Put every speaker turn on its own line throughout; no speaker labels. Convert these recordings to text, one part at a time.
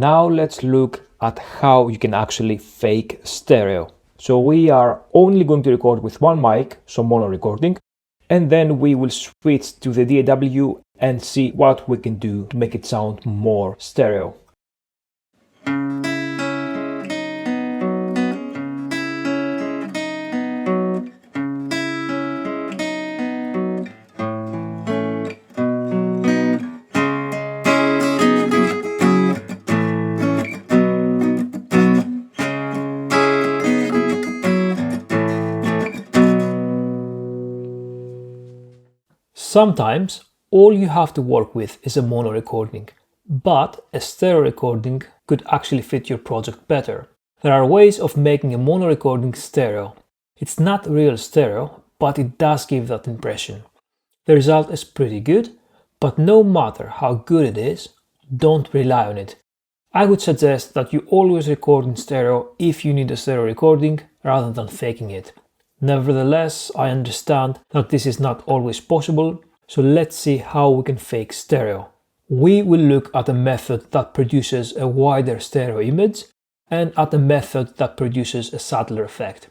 Now let's look at how you can actually fake stereo. So we are only going to record with one mic, so mono recording, and then we will switch to the DAW and see what we can do to make it sound more stereo. Sometimes all you have to work with is a mono recording, but a stereo recording could actually fit your project better. There are ways of making a mono recording stereo. It's not real stereo, but it does give that impression. The result is pretty good, but no matter how good it is, don't rely on it. I would suggest that you always record in stereo if you need a stereo recording rather than faking it. Nevertheless, I understand that this is not always possible, so let's see how we can fake stereo. We will look at a method that produces a wider stereo image and at a method that produces a subtler effect.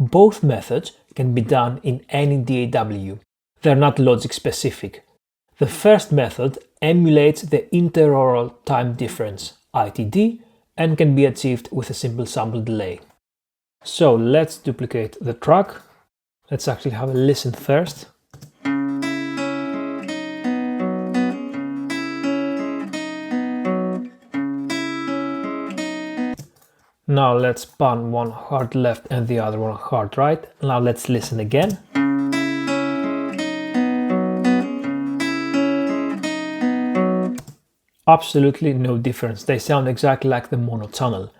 Both methods can be done in any DAW. They're not logic specific. The first method emulates the Interaural Time Difference, ITD, and can be achieved with a simple sample delay. So let's duplicate the track. Let's actually have a listen first. Now let's pan one hard left and the other one hard right. Now let's listen again. Absolutely no difference. They sound exactly like the mono channel.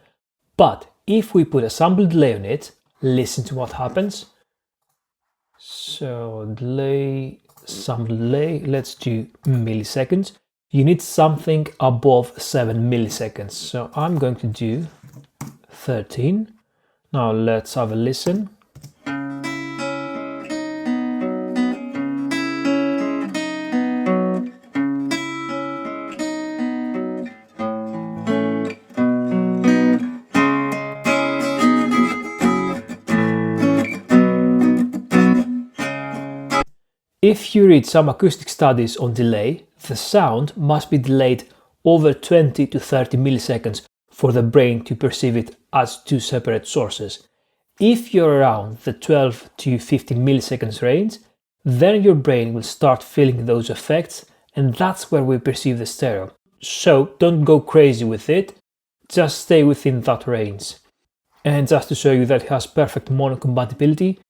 But if we put a sample delay on it, listen to what happens. So delay, sample delay, let's do milliseconds. You need something above 7 milliseconds. So I'm going to do 13. Now let's have a listen. If you read some acoustic studies on delay, the sound must be delayed over 20 to 30 milliseconds for the brain to perceive it as two separate sources. If you're around the 12 to 15 milliseconds range, then your brain will start feeling those effects, and that's where we perceive the stereo. So don't go crazy with it, just stay within that range. And just to show you that it has perfect mono compatibility,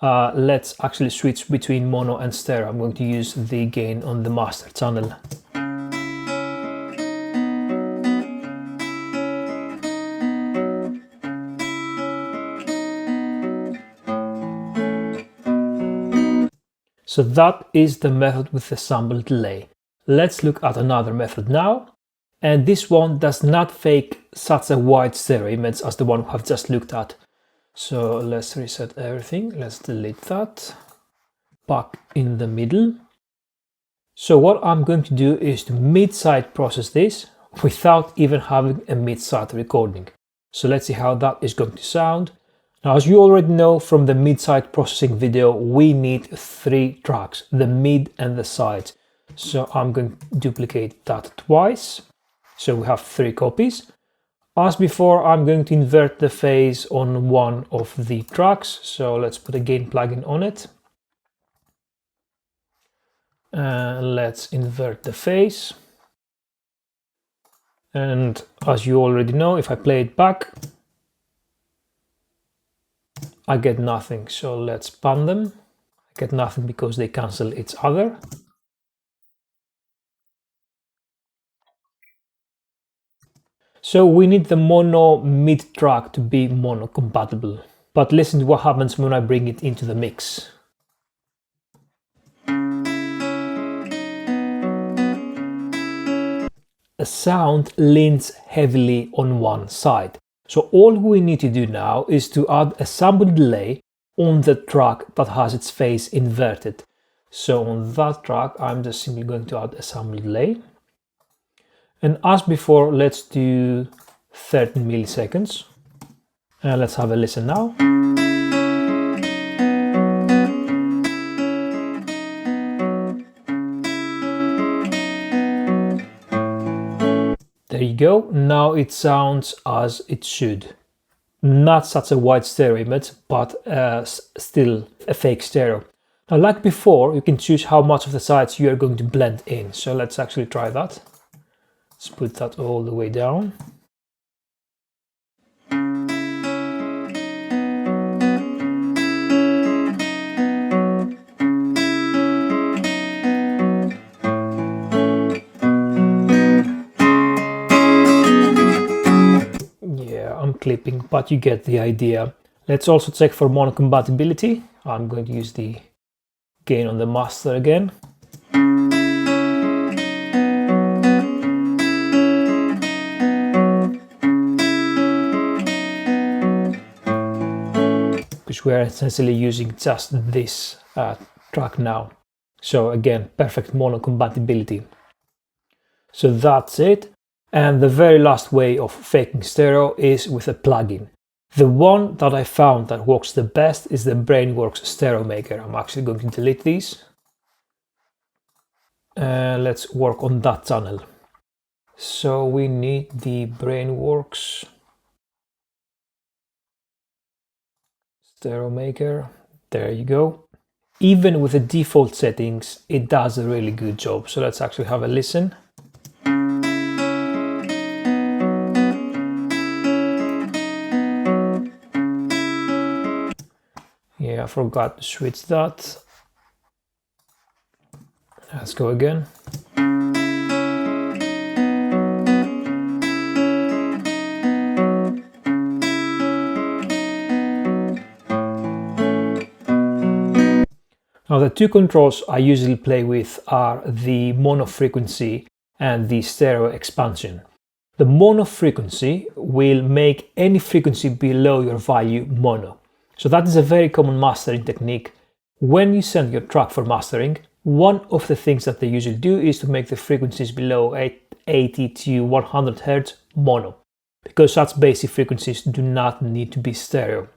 let's actually switch between mono and stereo. I'm going to use the gain on the master channel. So that is the method with the sample delay. Let's look at another method now. And this one does not fake such a wide stereo image as the one we have just looked at. So let's reset everything. Let's delete that. Back in the middle. So what I'm going to do is to mid-side process this without even having a mid-side recording. So let's see how that is going to sound. Now, as you already know from the mid-side processing video, we need 3 tracks, the mid and the sides. So I'm going to duplicate that twice. So we have 3 copies. As before, I'm going to invert the phase on one of the tracks. So let's put a gain plugin on it. Let's invert the phase. And as you already know, if I play it back, I get nothing. So let's pan them. I get nothing because they cancel each other. So we need the mono mid track to be mono compatible. But listen to what happens when I bring it into the mix. A sound leans heavily on one side. So all we need to do now is to add a sample delay on the track that has its phase inverted. So on that track, I'm just simply going to add a sample delay. And as before, let's do 13 milliseconds. And let's have a listen now. There you go. Now it sounds as it should. Not such a wide stereo image, but still a fake stereo. Now, like before, you can choose how much of the sides you are going to blend in. So let's actually try that. Let's put that all the way down. Clipping, but you get the idea. Let's also check for mono compatibility. I'm going to use the gain on the master again. Because we're essentially using just this track now. So again, perfect mono compatibility. So that's it. And the very last way of faking stereo is with a plugin. The one that I found that works the best is the Brainworks Stereo Maker. I'm actually going to delete these. Let's work on that channel. So we need the Brainworks Stereo Maker. There you go. Even with the default settings, it does a really good job. So let's actually have a listen. Yeah, I forgot to switch that. Let's go again. Now, the two controls I usually play with are the mono frequency and the stereo expansion. The mono frequency will make any frequency below your value mono. So that is a very common mastering technique. When you send your track for mastering, one of the things that they usually do is to make the frequencies below 80 to 100 Hz mono, because such basic frequencies do not need to be stereo.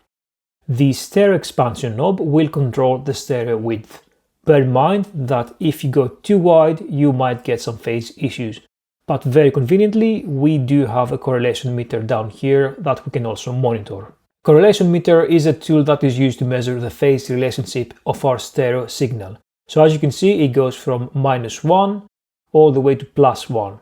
The stereo expansion knob will control the stereo width. Bear in mind that if you go too wide, you might get some phase issues. But very conveniently, we do have a correlation meter down here that we can also monitor. Correlation meter is a tool that is used to measure the phase relationship of our stereo signal. So as you can see, it goes from -1 all the way to +1.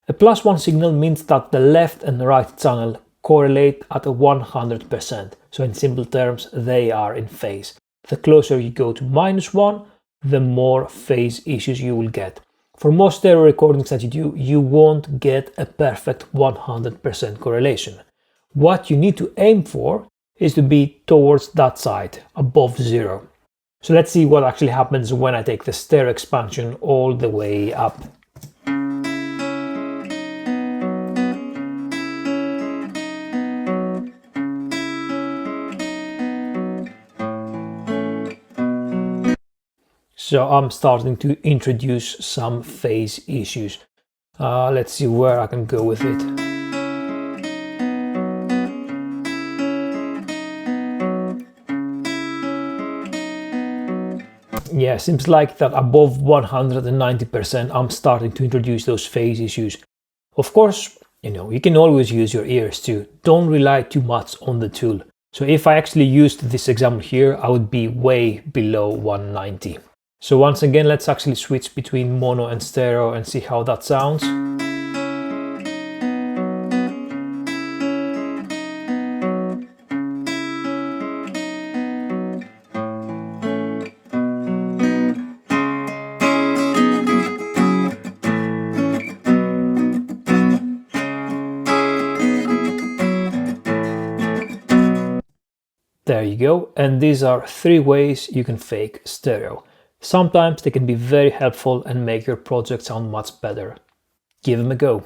A +1 signal means that the left and right channel correlate at 100%. So in simple terms, they are in phase. The closer you go to -1, the more phase issues you will get. For most stereo recordings that you do, you won't get a perfect 100% correlation. What you need to aim for is to be towards that side, above 0. So let's see what actually happens when I take the stereo expansion all the way up. So I'm starting to introduce some phase issues. Let's see where I can go with it. Yeah, seems like that above 190% I'm starting to introduce those phase issues. Of course, you can always use your ears too. Don't rely too much on the tool. So if I actually used this example here, I would be way below 190. So once again, let's actually switch between mono and stereo and see how that sounds. There you go, and these are 3 ways you can fake stereo. Sometimes they can be very helpful and make your project sound much better. Give them a go.